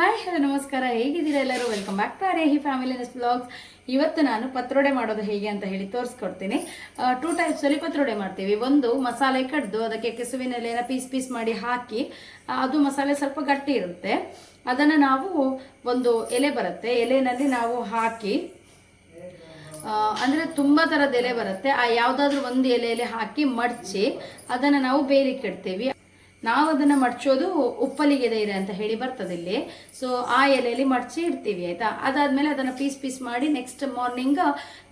Hi hello ನಮಸ್ಕಾರ, ಹೇಗಿದ್ದೀರಾ ಎಲ್ಲರೂ? Welcome back to Arehi family vlogs. ಇವತ್ತು ನಾನು ಪತ್ರೊಡೆ ಮಾಡೋದು ಹೇಗೆ ಅಂತ ಹೇಳಿ ತೋರಿಸ್ಕೊಡ್ತೀನಿ. 2 ಟೈಪ್ಸ್ ಅಲ್ಲಿ ಪತ್ರೊಡೆ ಮಾಡ್ತೀವಿ. ಒಂದು ಮಸಾಲೆ ಕಡ್ದು ಅದಕ್ಕೆ ಕೆಸುವಿನ ಎಲೆನ ಪೀಸ್ ಮಾಡಿ ಹಾಕಿ, ಅದು ಮಸಾಲೆ ಸ್ವಲ್ಪ ಗಟ್ಟಿ ಇರುತ್ತೆ. ಅದನ್ನು ನಾವು ಒಂದು ಎಲೆ ಬರುತ್ತೆ, ಎಲೆನಲ್ಲಿ ನಾವು ಹಾಕಿ, ಅಂದರೆ ತುಂಬ ಥರದ ಎಲೆ ಬರುತ್ತೆ, ಆ ಯಾವುದಾದ್ರೂ ಒಂದು ಎಲೆಯಲ್ಲಿ ಹಾಕಿ ಮಡಚಿ ಅದನ್ನು ನಾವು ಬೇಯಲಿಕ್ಕೆ ಇಡ್ತೀವಿ. ನಾವು ಅದನ್ನು ಮಡ್ಚೋದು ಉಪ್ಪಲಿಗೆದೆ ಇದೆ ಅಂತ ಹೇಳಿ ಬರ್ತದೆ ಇಲ್ಲಿ. ಸೊ ಆ ಎಲೆಯಲ್ಲಿ ಮಡ್ಚಿ ಇಡ್ತೀವಿ, ಆಯಿತಾ. ಅದಾದಮೇಲೆ ಅದನ್ನು ಪೀಸ್ ಮಾಡಿ ನೆಕ್ಸ್ಟ್ ಮಾರ್ನಿಂಗ್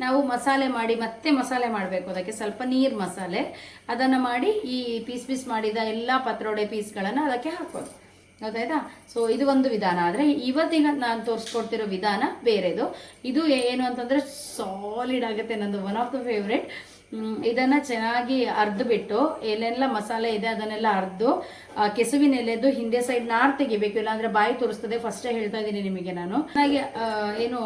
ನಾವು ಮಸಾಲೆ ಮಾಡಿ, ಮತ್ತೆ ಮಸಾಲೆ ಮಾಡಬೇಕು. ಅದಕ್ಕೆ ಸ್ವಲ್ಪ ನೀರು ಮಸಾಲೆ ಅದನ್ನು ಮಾಡಿ ಈ ಪೀಸ್ ಮಾಡಿದ ಎಲ್ಲ ಪತ್ರೊಡೆ ಪೀಸ್ಗಳನ್ನು ಅದಕ್ಕೆ ಹಾಕೋದು, ಗೊತ್ತಾಯ್ತಾ. ಸೊ ಇದು ಒಂದು ವಿಧಾನ. ಆದರೆ ಇವತ್ತಿಗೆ ನಾನು ತೋರಿಸ್ಕೊಡ್ತಿರೋ ವಿಧಾನ ಬೇರೆದು. ಇದು ಏನು ಅಂತಂದರೆ ಸಾಲಿಡ್ ಆಗುತ್ತೆ, ನಂದು ಒನ್ ಆಫ್ ದ ಫೇವ್ರೇಟ್. ಇದನ್ನು ಚೆನ್ನಾಗಿ ಅರ್ದು ಬಿಟ್ಟು, ಏನೆಲ್ಲ ಮಸಾಲೆ ಇದೆ ಅದನ್ನೆಲ್ಲ ಅರ್ದು, ಕೆಸುವಿನ ಎಲೆದು ಹಿಂದೆ ಸೈಡ್ ನಾರು ತೆಗಿಬೇಕು, ಇಲ್ಲಾಂದರೆ ಬಾಯಿ ತೋರಿಸ್ತದೆ. ಫಸ್ಟೇ ಹೇಳ್ತಾ ಇದ್ದೀನಿ ನಿಮಗೆ ನಾನು. ಹಾಗೆ ಏನು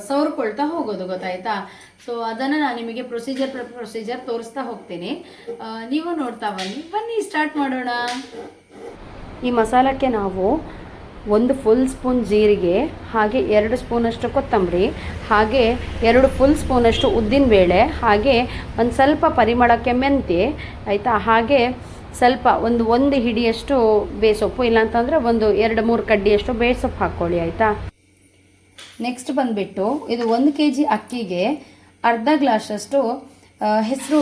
ಸವರ್ಕೊಳ್ತಾ ಹೋಗೋದು, ಗೊತ್ತಾಯ್ತಾ. ಸೊ ಅದನ್ನು ನಾನು ನಿಮಗೆ ಪ್ರೊಸೀಜರ್ ತೋರಿಸ್ತಾ ಹೋಗ್ತೀನಿ, ನೀವು ನೋಡ್ತಾ ಬನ್ನಿ ಸ್ಟಾರ್ಟ್ ಮಾಡೋಣ. ಈ ಮಸಾಲಕ್ಕೆ ನಾವು 1 ಫುಲ್ ಸ್ಪೂನ್ ಜೀರಿಗೆ, ಹಾಗೆ 2 ಸ್ಪೂನಷ್ಟು ಕೊತ್ತಂಬರಿ, ಹಾಗೆ 2 ಫುಲ್ ಸ್ಪೂನಷ್ಟು ಉದ್ದಿನಬೇಳೆ, ಹಾಗೆ ಒಂದು ಸ್ವಲ್ಪ ಪರಿಮಳಕ್ಕೆ ಮೆಂತ್ಯ, ಆಯಿತಾ. ಹಾಗೆ ಸ್ವಲ್ಪ ಒಂದು ಹಿಡಿಯಷ್ಟು ಬೇಸೊಪ್ಪು, ಇಲ್ಲಾಂತಂದರೆ ಒಂದು 2-3 ಕಡ್ಡಿಯಷ್ಟು ಬೇಸೊಪ್ಪು ಹಾಕ್ಕೊಳ್ಳಿ, ಆಯಿತಾ. ನೆಕ್ಸ್ಟ್ ಬಂದುಬಿಟ್ಟು ಇದು 1 kg ಅಕ್ಕಿಗೆ ಅರ್ಧ ಗ್ಲಾಸಷ್ಟು ಹೆಸರು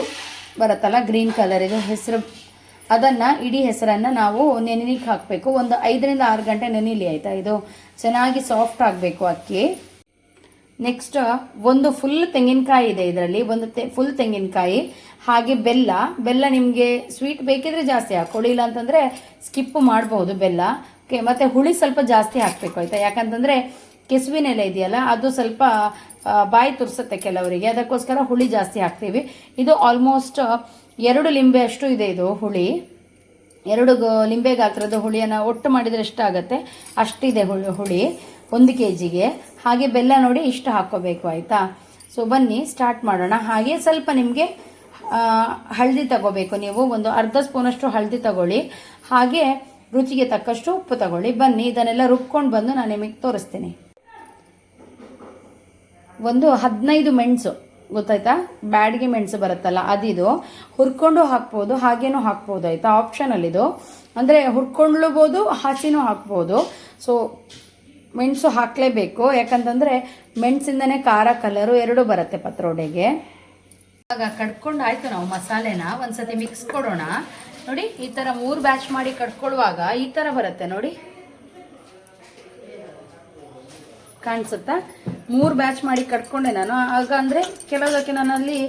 ಬರುತ್ತಲ್ಲ, ಗ್ರೀನ್ ಕಲರ್, ಇದು ಹೆಸರು. ಅದನ್ನು ಇಡೀ ಹೆಸರನ್ನು ನಾವು ನೆನೆಲಿಕ್ಕೆ ಹಾಕಬೇಕು. ಒಂದು 5-6 ಗಂಟೆ ನೆನೆಯಲಿ, ಆಯಿತಾ. ಇದು ಚೆನ್ನಾಗಿ ಸಾಫ್ಟ್ ಆಗಬೇಕು ಅಕ್ಕಿ. ನೆಕ್ಸ್ಟ್ ಒಂದು ಫುಲ್ ತೆಂಗಿನಕಾಯಿ ಇದೆ ಇದರಲ್ಲಿ, ಒಂದು ಫುಲ್ ತೆಂಗಿನಕಾಯಿ, ಹಾಗೆ ಬೆಲ್ಲ ನಿಮಗೆ ಸ್ವೀಟ್ ಬೇಕಿದ್ರೆ ಜಾಸ್ತಿ ಹಾಕೊಳ್ಳಿ, ಇಲ್ಲ ಅಂತಂದರೆ ಸ್ಕಿಪ್ ಮಾಡ್ಬೋದು ಬೆಲ್ಲ. ಓಕೆ, ಮತ್ತು ಹುಳಿ ಸ್ವಲ್ಪ ಜಾಸ್ತಿ ಹಾಕಬೇಕು, ಆಯಿತಾ. ಯಾಕಂತಂದರೆ ಕೆಸುವಿನ ಎಲೆ ಇದೆಯಲ್ಲ, ಅದು ಸ್ವಲ್ಪ ಬಾಯಿ ತುರ್ಸುತ್ತೆ ಕೆಲವರಿಗೆ, ಅದಕ್ಕೋಸ್ಕರ ಹುಳಿ ಜಾಸ್ತಿ ಹಾಕ್ತೀವಿ. ಇದು ಆಲ್ಮೋಸ್ಟ್ 2 ಲಿಂಬೆ ಅಷ್ಟು ಇದೆ ಇದು ಹುಳಿ. 2 ಲಿಂಬೆ ಗಾತ್ರದ ಹುಳಿಯನ್ನು ಒಟ್ಟು ಮಾಡಿದರೆ ಎಷ್ಟಾಗುತ್ತೆ ಅಷ್ಟಿದೆ ಹುಳಿ 1 kgಗೆ. ಹಾಗೆ ಬೆಲ್ಲ ನೋಡಿ ಇಷ್ಟು ಹಾಕ್ಕೋಬೇಕು, ಆಯಿತಾ. ಸೊ ಬನ್ನಿ ಸ್ಟಾರ್ಟ್ ಮಾಡೋಣ. ಹಾಗೆ ಸ್ವಲ್ಪ ನಿಮಗೆ ಹಳದಿ ತಗೋಬೇಕು, ನೀವು ಒಂದು ಅರ್ಧ ಸ್ಪೂನಷ್ಟು ಹಳದಿ ತಗೊಳ್ಳಿ, ಹಾಗೆ ರುಚಿಗೆ ತಕ್ಕಷ್ಟು ಉಪ್ಪು ತಗೊಳ್ಳಿ. ಬನ್ನಿ ಇದನ್ನೆಲ್ಲ ರುಬ್ಕೊಂಡು ಬಂದು ನಾನು ನಿಮಗೆ ತೋರಿಸ್ತೀನಿ. ಒಂದು 15 ಮೆಣಸು, ಗೊತ್ತಾಯ್ತಾ, ಬ್ಯಾಡಿಗೆ ಮೆಣಸು ಬರುತ್ತಲ್ಲ ಅದಿದು, ಹುರ್ಕೊಂಡು ಹಾಕ್ಬೋದು, ಹಾಗೇನೂ ಹಾಕ್ಬೋದು, ಆಯಿತಾ. ಆಪ್ಷನಲ್ ಇದು, ಅಂದರೆ ಹುರ್ಕೊಳ್ಳಬಹುದು, ಹಸಿನೂ ಹಾಕ್ಬೋದು. ಸೊ ಮೆಣಸು ಹಾಕಲೇಬೇಕು, ಯಾಕಂತಂದರೆ ಮೆಣಸಿಂದನೇ ಖಾರ ಕಲರು 2 ಬರುತ್ತೆ ಪತ್ರೊಡೆಗೆ. ಇವಾಗ ಕಡ್ಕೊಂಡು ಆಯಿತು, ನಾವು ಮಸಾಲೆನ ಒಂದ್ಸತಿ ಮಿಕ್ಸ್ ಕೊಡೋಣ. ನೋಡಿ, ಈ ಥರ 3 ಬ್ಯಾಚ್ ಮಾಡಿ ಕಡ್ಕೊಳ್ಳುವಾಗ ಈ ಥರ ಬರುತ್ತೆ ನೋಡಿ, ಕಾಣಿಸುತ್ತಾ. 3 ಬ್ಯಾಚ್ ಮಾಡಿ ಕಟ್ಕೊಂಡೆ ನಾನು. ಆಗ ಅಂದರೆ ಕೆಲವುದಕ್ಕೆ ನನ್ನಲ್ಲಿ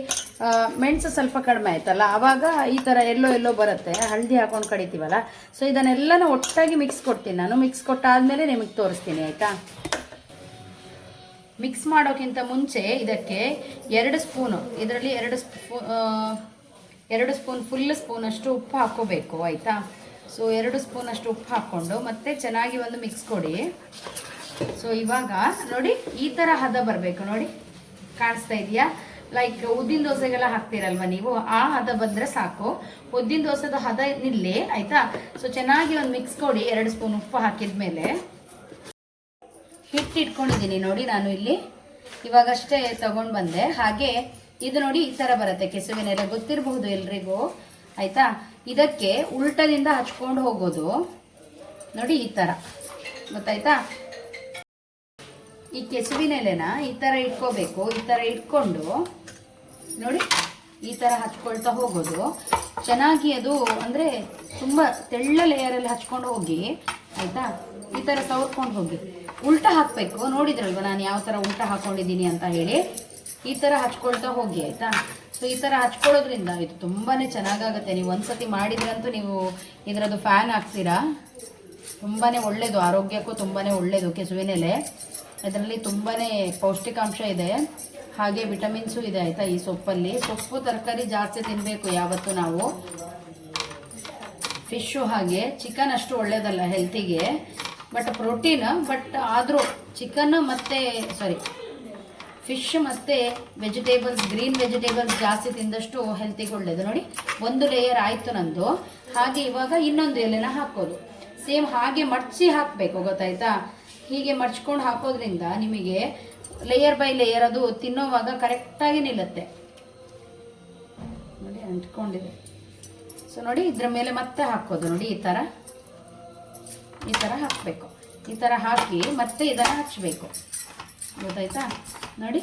ಮೆಣಸು ಸ್ವಲ್ಪ ಕಡಿಮೆ ಆಯ್ತಲ್ಲ, ಆವಾಗ ಈ ಥರ ಎಲ್ಲೋ ಬರುತ್ತೆ, ಹಳದಿ ಹಾಕೊಂಡು ಕಡಿತೀವಲ್ಲ. ಸೊ ಇದನ್ನೆಲ್ಲನೂ ಒಟ್ಟಾಗಿ ಮಿಕ್ಸ್ ಕೊಡ್ತೀನಿ ನಾನು. ಮಿಕ್ಸ್ ಕೊಟ್ಟಾದಮೇಲೆ ನಿಮಗೆ ತೋರಿಸ್ತೀನಿ, ಆಯಿತಾ. ಮಿಕ್ಸ್ ಮಾಡೋಕ್ಕಿಂತ ಮುಂಚೆ ಇದಕ್ಕೆ 2 ಸ್ಪೂನು, ಇದರಲ್ಲಿ 2 ಸ್ಪೂನ್ ಫುಲ್ ಸ್ಪೂನಷ್ಟು ಉಪ್ಪು ಹಾಕ್ಕೋಬೇಕು, ಆಯಿತಾ. ಸೊ 2 ಸ್ಪೂನಷ್ಟು ಉಪ್ಪು ಹಾಕ್ಕೊಂಡು ಮತ್ತೆ ಚೆನ್ನಾಗಿ ಒಂದು ಮಿಕ್ಸ್ ಕೊಡಿ. ಸೊ ಇವಾಗ ನೋಡಿ ಈ ಥರ ಹದ ಬರಬೇಕು, ನೋಡಿ ಕಾಣಿಸ್ತಾ ಇದೆಯಾ. ಲೈಕ್ ಉದ್ದಿನ ದೋಸೆಗೆಲ್ಲ ಹಾಕ್ತೀರಲ್ವ ನೀವು, ಆ ಹದ ಬಂದರೆ ಸಾಕು. ಉದ್ದಿನ ದೋಸೆದ ಹದ ನಿಲ್ಲಿ, ಆಯಿತಾ. ಸೊ ಚೆನ್ನಾಗಿ ಒಂದು ಮಿಕ್ಸ್ ಕೊಡಿ. 2 ಸ್ಪೂನ್ ಉಪ್ಪು ಹಾಕಿದ ಮೇಲೆ ಹಿಟ್ಟು ಇಟ್ಕೊಂಡಿದ್ದೀನಿ ನೋಡಿ ನಾನು ಇಲ್ಲಿ, ಇವಾಗಷ್ಟೇ ತಗೊಂಡು ಬಂದೆ. ಹಾಗೆ ಇದು ನೋಡಿ ಈ ಥರ ಬರುತ್ತೆ, ಕೆಸುವಿನ ಎಲೆ ಗೊತ್ತಿರಬಹುದು ಎಲ್ರಿಗೂ, ಆಯಿತಾ. ಇದಕ್ಕೆ ಉಲ್ಟದಿಂದ ಹಚ್ಕೊಂಡು ಹೋಗೋದು ನೋಡಿ, ಈ ಥರ, ಗೊತ್ತಾಯ್ತಾ. ಈ ಕೆಸುವಿನ ಎಲೆನ ಈ ಥರ ಇಟ್ಕೋಬೇಕು. ಈ ಥರ ಇಟ್ಕೊಂಡು ನೋಡಿ ಈ ಥರ ಹಚ್ಕೊಳ್ತಾ ಹೋಗೋದು ಚೆನ್ನಾಗಿ. ಅದು ಅಂದರೆ ತುಂಬ ತೆಳ್ಳ ಲೇಯರಲ್ಲಿ ಹಚ್ಕೊಂಡು ಹೋಗಿ, ಆಯಿತಾ. ಈ ಥರ ಸವರ್ಕೊಂಡು ಹೋಗಿ, ಉಲ್ಟಾ ಹಾಕಬೇಕು. ನೋಡಿದ್ರಲ್ವ ನಾನು ಯಾವ ಥರ ಉಲ್ಟಾ ಹಾಕ್ಕೊಂಡಿದ್ದೀನಿ ಅಂತ ಹೇಳಿ. ಈ ಥರ ಹಚ್ಕೊಳ್ತಾ ಹೋಗಿ, ಆಯಿತಾ. ಸೊ ಈ ಥರ ಹಚ್ಕೊಳ್ಳೋದ್ರಿಂದ ಇದು ತುಂಬಾ ಚೆನ್ನಾಗಾಗುತ್ತೆ. ನೀವು ಒಂದ್ಸತಿ ಮಾಡಿದ್ರಂತೂ ನೀವು ಇದರದ್ದು ಫ್ಯಾನ್ ಆಗ್ತೀರಾ. ತುಂಬಾ ಒಳ್ಳೆಯದು, ಆರೋಗ್ಯಕ್ಕೂ ತುಂಬಾ ಒಳ್ಳೆಯದು ಕೆಸುವಿನ ಎಲೆ. ಇದರಲ್ಲಿ ತುಂಬಾ ಪೌಷ್ಟಿಕಾಂಶ ಇದೆ, ಹಾಗೆ ವಿಟಮಿನ್ಸು ಇದೆ, ಆಯಿತಾ. ಈ ಸೊಪ್ಪಲ್ಲಿ ಸೊಪ್ಪು ತರಕಾರಿ ಜಾಸ್ತಿ ತಿನ್ನಬೇಕು ಯಾವತ್ತು ನಾವು. ಫಿಶ್ಶು ಹಾಗೆ ಚಿಕನ್ ಅಷ್ಟು ಒಳ್ಳೆಯದಲ್ಲ ಹೆಲ್ತಿಗೆ, ಬಟ್ ಪ್ರೋಟೀನ್. ಬಟ್ ಆದರೂ ಚಿಕನ್ ಮತ್ತು ಫಿಶ್ ಮತ್ತು ವೆಜಿಟೇಬಲ್ಸ್, ಗ್ರೀನ್ ವೆಜಿಟೇಬಲ್ಸ್ ಜಾಸ್ತಿ ತಿಂದಷ್ಟು ಹೆಲ್ತಿಗೆ ಒಳ್ಳೆಯದು. ನೋಡಿ 1 ಲೇಯರ್ ಆಯಿತು ನಂದು. ಹಾಗೆ ಇವಾಗ ಇನ್ನೊಂದು ಎಲೆನ ಹಾಕೋದು. ಸೇಮ್ ಹಾಗೆ ಮಡಚಿ ಹಾಕಬೇಕು, ಗೊತ್ತಾಯ್ತಾ? ಹೀಗೆ ಮಡ್ಚ್ಕೊಂಡು ಹಾಕೋದ್ರಿಂದ ನಿಮಗೆ ಲೇಯರ್ ಬೈ ಲೇಯರ್ ಅದು ತಿನ್ನೋವಾಗ ಕರೆಕ್ಟಾಗಿ ನಿಲ್ಲುತ್ತೆ. ನೋಡಿ ಅಂಟ್ಕೊಂಡಿದೆ. ಸೊ ನೋಡಿ ಇದ್ರ ಮೇಲೆ ಮತ್ತೆ ಹಾಕೋದು. ನೋಡಿ ಈ ಥರ ಹಾಕಬೇಕು. ಈ ಥರ ಹಾಕಿ ಮತ್ತೆ ಇದನ್ನು ಹಚ್ಚಬೇಕು, ಗೊತ್ತಾಯ್ತಾ? ನೋಡಿ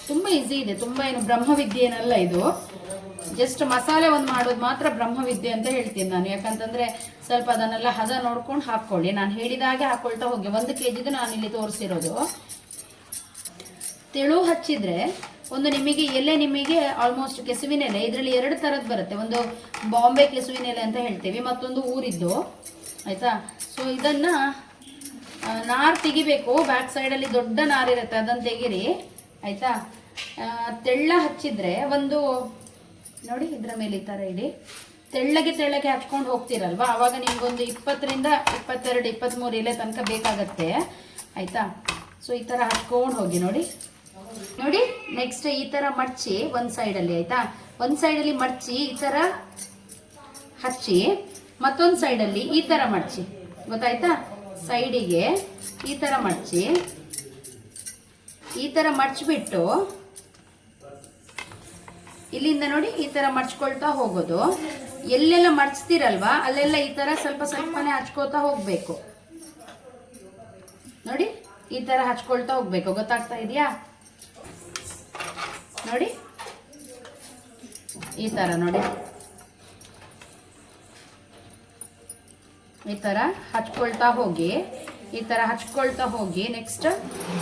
ತುಂಬ ಈಸಿ ಇದೆ, ತುಂಬ ಏನು ಬ್ರಹ್ಮವಿದ್ಯೆ ಏನಲ್ಲ ಇದು. ಜಸ್ಟ್ ಮಸಾಲೆ ಒಂದು ಮಾಡೋದು ಮಾತ್ರ ಬ್ರಹ್ಮವಿದ್ಯೆ ಅಂತ ಹೇಳ್ತೀನಿ ನಾನು. ಯಾಕಂತಂದರೆ ಸ್ವಲ್ಪ ಅದನ್ನೆಲ್ಲ ಹದ ನೋಡ್ಕೊಂಡು ಹಾಕ್ಕೊಳ್ಳಿ. ನಾನು ಹೇಳಿದಾಗೆ ಹಾಕ್ಕೊಳ್ತಾ ಹೋಗಿ. 1 kgದು ನಾನು ಇಲ್ಲಿ ತೋರಿಸಿರೋದು. ತೆಳು ಹಚ್ಚಿದ್ರೆ ಒಂದು ನಿಮಗೆ ಎಲೆ, ನಿಮಗೆ ಆಲ್ಮೋಸ್ಟ್ ಕೆಸುವಿನ ಎಲೆ ಇದರಲ್ಲಿ 2 ಥರದ್ದು ಬರುತ್ತೆ. ಒಂದು ಬಾಂಬೆ ಕೆಸುವಿನ ಎಲೆ ಅಂತ ಹೇಳ್ತೀವಿ, ಮತ್ತೊಂದು ಊರಿದ್ದು, ಆಯಿತಾ? ಸೊ ಇದನ್ನು ನಾರು ತೆಗಿಬೇಕು. ಬ್ಯಾಕ್ ಸೈಡಲ್ಲಿ ದೊಡ್ಡ ನಾರಿರುತ್ತೆ, ಅದನ್ನು ತೆಗೀರಿ, ಆಯಿತಾ? ತೆಳ್ಳ ಹಚ್ಚಿದ್ರೆ ಒಂದು ನೋಡಿ ಇದರ ಮೇಲೆ ಈ ಥರ ಇಡಿ. ತೆಳ್ಳಗೆ ಹಚ್ಕೊಂಡು ಹೋಗ್ತೀರಲ್ವ, ಆವಾಗ ನಿಮ್ಗೊಂದು 20 ರಿಂದ 22, 23 ಎಲೆ ತನಕ ಬೇಕಾಗತ್ತೆ, ಆಯಿತಾ? ಸೊ ಈ ಥರ ಹಚ್ಕೊಂಡು ಹೋಗಿ. ನೋಡಿ ನೆಕ್ಸ್ಟ್ ಈ ಥರ ಮಡ್ಚಿ ಒಂದು ಸೈಡಲ್ಲಿ, ಆಯಿತಾ? ಒಂದು ಸೈಡಲ್ಲಿ ಮಡ್ಚಿ ಈ ಥರ ಹಚ್ಚಿ, ಮತ್ತೊಂದು ಸೈಡಲ್ಲಿ ಈ ಥರ ಮಡ್ಚಿ, ಗೊತ್ತಾಯ್ತಾ? ಸೈಡಿಗೆ ಈ ಥರ ಮಡ್ಚಿ, ಈ ಥರ ಮಡ್ಚಿಬಿಟ್ಟು ಇಲ್ಲಿಂದ ನೋಡಿ ಈ ಥರ ಮಡ್ಚ್ಕೊಳ್ತಾ ಹೋಗೋದು. ಎಲ್ಲೆಲ್ಲ ಮಡ್ಚ್ತೀರಲ್ವಾ ಅಲ್ಲೆಲ್ಲ ಈ ಥರ ಸ್ವಲ್ಪನೇ ಹಚ್ಕೋತಾ ಹೋಗಬೇಕು. ನೋಡಿ ಈ ಥರ ಹಚ್ಕೊಳ್ತಾ ಹೋಗಬೇಕು, ಗೊತ್ತಾಗ್ತಾ ಇದೆಯಾ? ನೋಡಿ ಈ ಥರ ನೋಡಿ ಈ ಥರ ಹಚ್ಕೊಳ್ತಾ ಹೋಗಿ, ಈ ಥರ ಹಚ್ಕೊಳ್ತಾ ಹೋಗಿ. ನೆಕ್ಸ್ಟ್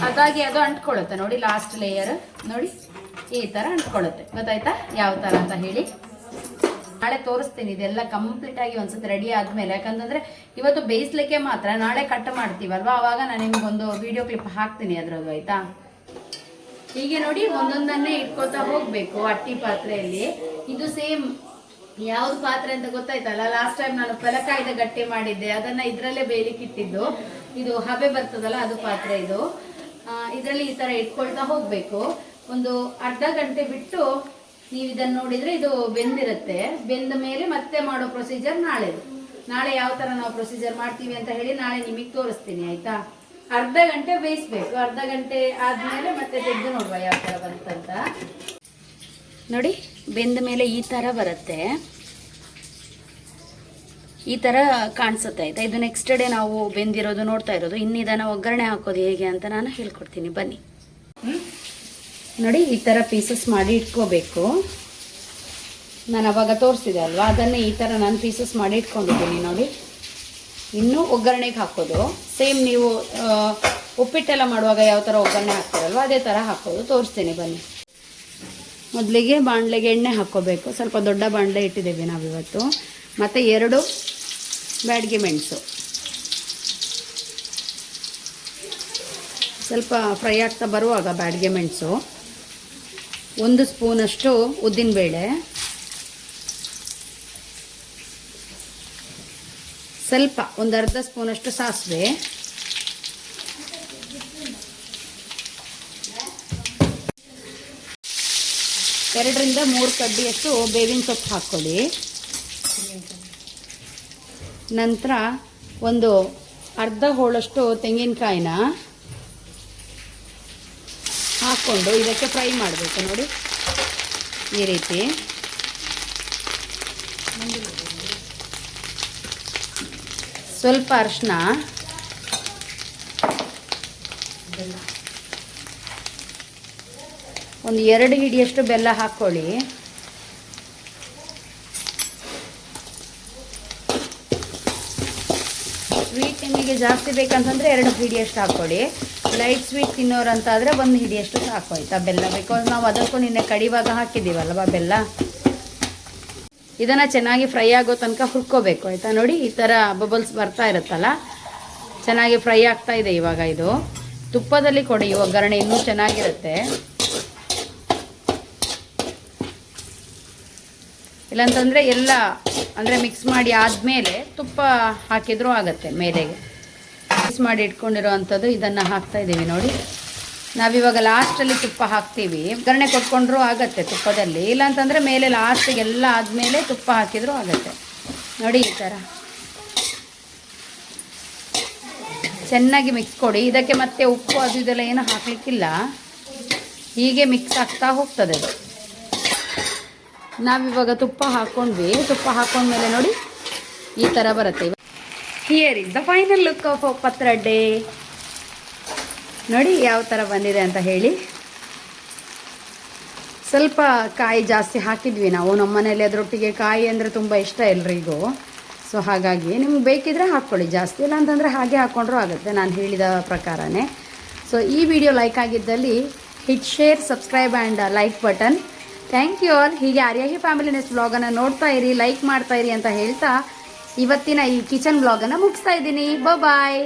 ಅದಾಗಿ ಅದು ಅಂಟ್ಕೊಳ್ಳುತ್ತೆ. ನೋಡಿ ಲಾಸ್ಟ್ ಲೇಯರ್ ನೋಡಿ ಈ ಥರ ಅಂಟ್ಕೊಳ್ಳುತ್ತೆ, ಗೊತ್ತಾಯ್ತಾ? ಯಾವ ಥರ ಅಂತ ಹೇಳಿ ನಾಳೆ ತೋರಿಸ್ತೀನಿ. ಇದೆಲ್ಲ ಕಂಪ್ಲೀಟ್ ಆಗಿ ಒಂದ್ಸತಿ ರೆಡಿ ಆದಮೇಲೆ, ಯಾಕಂತಂದರೆ ಇವತ್ತು ಬೇಯಿಸ್ಲಿಕ್ಕೆ ಮಾತ್ರ, ನಾಳೆ ಕಟ್ ಮಾಡ್ತೀವಲ್ವಾ, ಆವಾಗ ನಾನು ನಿಮ್ಗೊಂದು ವಿಡಿಯೋ ಕ್ಲಿಪ್ ಹಾಕ್ತೀನಿ ಅದರದ್ದು, ಆಯಿತಾ? ಹೀಗೆ ನೋಡಿ ಒಂದೊಂದನ್ನೇ ಇಟ್ಕೋತಾ ಹೋಗಬೇಕು ಅಟ್ಟಿ ಪಾತ್ರೆಯಲ್ಲಿ. ಇದು ಸೇಮ್ ಯಾವ್ದು ಪಾತ್ರೆ ಅಂತ ಗೊತ್ತಾಯ್ತಲ್ಲ? ಲಾಸ್ಟ್ ಟೈಮ್ ನಾನು ಪಲಕಾಯ್ದ ಗಟ್ಟಿ ಮಾಡಿದ್ದೆ, ಅದನ್ನ ಇದರಲ್ಲೇ ಬೇಯಲಿಕ್ಕೆ ಇಟ್ಟಿದ್ದು. ಇದು ಹಬೆ ಬರ್ತದಲ್ಲ, ಅದು ಪಾತ್ರೆ ಇದು. ಇದರಲ್ಲಿ ಈ ತರ ಇಟ್ಕೊಳ್ತಾ ಹೋಗ್ಬೇಕು. ಒಂದು ಅರ್ಧ ಗಂಟೆ ಬಿಟ್ಟು ನೀವು ಇದನ್ನು ನೋಡಿದ್ರೆ ಇದು ಬೆಂದಿರುತ್ತೆ. ಬೆಂದ ಮೇಲೆ ಮತ್ತೆ ಮಾಡೋ ಪ್ರೊಸೀಜರ್ ನಾಳೆ ಯಾವ ತರ ನಾವು ಪ್ರೊಸೀಜರ್ ಮಾಡ್ತೀವಿ ಅಂತ ಹೇಳಿ ನಾಳೆ ನಿಮಗೆ ತೋರಿಸ್ತೀನಿ, ಆಯ್ತಾ? ಅರ್ಧ ಗಂಟೆ ಬೇಯಿಸ್ಬೇಕು. ಅರ್ಧ ಗಂಟೆ ಆದ್ಮೇಲೆ ಮತ್ತೆ ತೆಗೆದು ನೋಡುವ ಯಾವ ತರ ಬಂತಂತ. ನೋಡಿ ಬೆಂದ ಮೇಲೆ ಈ ತರ ಬರುತ್ತೆ, ಈ ತರ ಕಾಣಿಸುತ್ತೆ, ಆಯ್ತಾ? ಇದು ನೆಕ್ಸ್ಟ್ ಡೇ ನಾವು ಬೆಂದಿರೋದು ನೋಡ್ತಾ ಇರೋದು. ಇನ್ನಿದನ್ನ ಒಗ್ಗರಣೆ ಹಾಕೋದು ಹೇಗೆ ಅಂತ ನಾನು ಹೇಳ್ಕೊಡ್ತೀನಿ, ಬನ್ನಿ. ನೋಡಿ ಈ ತರ ಪೀಸಸ್ ಮಾಡಿ ಇಟ್ಕೋಬೇಕು. ನಾನು ಅವಾಗ ತೋರಿಸಿದೆ ಅಲ್ವಾ, ಅದನ್ನೇ ಈ ತರ ನಾನು ಪೀಸಸ್ ಮಾಡಿ ಇಟ್ಕೊಂಡಿದ್ದೀನಿ. ನೋಡಿ ಇನ್ನು ಒಗ್ಗರಣೆಗೆ ಹಾಕೋದು ಸೇಮ್ ನೀವು ಉಪ್ಪಿಟ್ಟೆಲ್ಲ ಮಾಡುವಾಗ ಯಾವ ತರ ಒಗ್ಗರಣೆ ಹಾಕ್ತಾರಲ್ವ ಅದೇ ತರ ಹಾಕೋದು. ತೋರಿಸ್ತೀನಿ ಬನ್ನಿ. ಮೊದಲಿಗೆ ಬಾಣಲೆಗೆ ಎಣ್ಣೆ ಹಾಕ್ಕೋಬೇಕು. ಸ್ವಲ್ಪ ದೊಡ್ಡ ಬಾಣಲೆ ಇಟ್ಟಿದ್ದೇವೆ ನಾವಿವತ್ತು. ಮತ್ತು 2 ಬ್ಯಾಡಗಿ ಮೆಣಸು ಸ್ವಲ್ಪ ಫ್ರೈ ಆಗ್ತಾ ಬರುವಾಗ ಬ್ಯಾಡಗಿ ಮೆಣಸು, 1 ಸ್ಪೂನಷ್ಟು ಉದ್ದಿನಬೇಳೆ, ಸ್ವಲ್ಪ ಒಂದು ಅರ್ಧ ಸ್ಪೂನಷ್ಟು ಸಾಸಿವೆ, ಎರಡರಿಂದ 3 ಕಡ್ಡಿಯಷ್ಟು ಬೇವಿನ ಸೊಪ್ಪು ಹಾಕ್ಕೊಳ್ಳಿ. ನಂತರ ಒಂದು ಅರ್ಧ ಹೋಳಷ್ಟು ತೆಂಗಿನಕಾಯಿನ ಹಾಕ್ಕೊಂಡು ಇದಕ್ಕೆ ಫ್ರೈ ಮಾಡಬೇಕು. ನೋಡಿ ಈ ರೀತಿ. ಸ್ವಲ್ಪ ಅರಿಶಿನ, ಒಂದು 2 ಹಿಡಿಯಷ್ಟು ಬೆಲ್ಲ ಹಾಕ್ಕೊಳ್ಳಿ. ಸ್ವೀಟ್ ನಿಮಗೆ ಜಾಸ್ತಿ ಬೇಕಂತಂದರೆ 2 ಹಿಡಿಯಷ್ಟು ಹಾಕ್ಕೊಳ್ಳಿ. ಲೈಟ್ ಸ್ವೀಟ್ ತಿನ್ನೋರಂತಾದರೆ 1 ಹಿಡಿಯಷ್ಟು ಸಾಕು, ಆಯಿತಾ? ಬೆಲ್ಲ, ಬಿಕಾಸ್ ನಾವು ಅದಕ್ಕೂ ನಿನ್ನೆ ಕಡಿವಾಗ ಹಾಕಿದ್ದೀವಲ್ವ ಬೆಲ್ಲ. ಇದನ್ನು ಚೆನ್ನಾಗಿ ಫ್ರೈ ಆಗೋ ತನಕ ಹುರ್ಕೋಬೇಕು, ಆಯಿತಾ? ನೋಡಿ ಈ ಥರ ಬಬಲ್ಸ್ ಬರ್ತಾ ಇರುತ್ತಲ್ಲ, ಚೆನ್ನಾಗಿ ಫ್ರೈ ಆಗ್ತಾ ಇದೆ ಇವಾಗ. ಇದು ತುಪ್ಪದಲ್ಲಿ ಕೊಡಿ, ಒಗ್ಗರಣೆ ಇನ್ನೂ ಚೆನ್ನಾಗಿರುತ್ತೆ. ಇಲ್ಲಾಂತಂದರೆ ಎಲ್ಲ ಅಂದರೆ ಮಿಕ್ಸ್ ಮಾಡಿ ಆದಮೇಲೆ ತುಪ್ಪ ಹಾಕಿದರೂ ಆಗುತ್ತೆ ಮೇಲೆಗೆ. ಮಿಕ್ಸ್ ಮಾಡಿ ಇಟ್ಕೊಂಡಿರೋ ಅಂಥದ್ದು ಇದನ್ನು ಹಾಕ್ತಾ ಇದ್ದೀವಿ. ನೋಡಿ ನಾವಿವಾಗ ಲಾಸ್ಟಲ್ಲಿ ತುಪ್ಪ ಹಾಕ್ತೀವಿ. ಒಗ್ಗರಣೆ ಕೊಟ್ಕೊಂಡ್ರೂ ಆಗುತ್ತೆ ತುಪ್ಪದಲ್ಲಿ, ಇಲ್ಲಾಂತಂದರೆ ಮೇಲೆ ಲಾಸ್ಟಿಗೆಲ್ಲ ಆದಮೇಲೆ ತುಪ್ಪ ಹಾಕಿದರೂ ಆಗುತ್ತೆ. ನೋಡಿ ಈ ಥರ ಚೆನ್ನಾಗಿ ಮಿಕ್ಸ್ ಕೊಡಿ. ಇದಕ್ಕೆ ಮತ್ತೆ ಉಪ್ಪು ಅದು ಇದೆಲ್ಲ ಏನು ಹಾಕಲಿಕ್ಕಿಲ್ಲ, ಹೀಗೆ ಮಿಕ್ಸ್ ಆಗ್ತಾ ಹೋಗ್ತದೆ ಅದು. ನಾವಿವಾಗ ತುಪ್ಪ ಹಾಕ್ಕೊಂಡ್ವಿ, ತುಪ್ಪ ಹಾಕೊಂಡ್ಮೇಲೆ ನೋಡಿ ಈ ಥರ ಬರುತ್ತೆ. Here is the final look of patrode. ನೋಡಿ ಯಾವ ಥರ ಬಂದಿದೆ ಅಂತ ಹೇಳಿ. ಸ್ವಲ್ಪ ಕಾಯಿ ಜಾಸ್ತಿ ಹಾಕಿದ್ವಿ ನಾವು, ನಮ್ಮ ಮನೇಲಿ ಅದರೊಟ್ಟಿಗೆ ಕಾಯಿ ಅಂದರೆ ತುಂಬ ಇಷ್ಟ ಎಲ್ರಿಗೂ. ಸೊ ಹಾಗಾಗಿ ನಿಮ್ಗೆ ಬೇಕಿದ್ರೆ ಹಾಕ್ಕೊಳ್ಳಿ, ಜಾಸ್ತಿ ಇಲ್ಲ ಅಂತಂದರೆ ಹಾಗೆ ಹಾಕ್ಕೊಂಡ್ರೂ ಆಗುತ್ತೆ ನಾನು ಹೇಳಿದ ಪ್ರಕಾರನೇ. ಸೊ ಈ ವಿಡಿಯೋ ಲೈಕ್ ಆಗಿದ್ದಲ್ಲಿ hit share subscribe and like button. Thank you all. ಹೀಗೆ ಆರ್ಯಾಹಿ ಫ್ಯಾಮಿಲಿ ನೆಕ್ಸ್ಟ್ ಬ್ಲಾಗನ್ನು ನೋಡ್ತಾ ಇರಿ, ಲೈಕ್ ಮಾಡ್ತಾ ಇರಿ ಅಂತ ಹೇಳ್ತಾ ಇವತ್ತಿನ ಈ ಕಿಚನ್ ಬ್ಲಾಗನ್ನು ಮುಗಿಸ್ತಾ ಇದ್ದೀನಿ. ಬಾಯ್.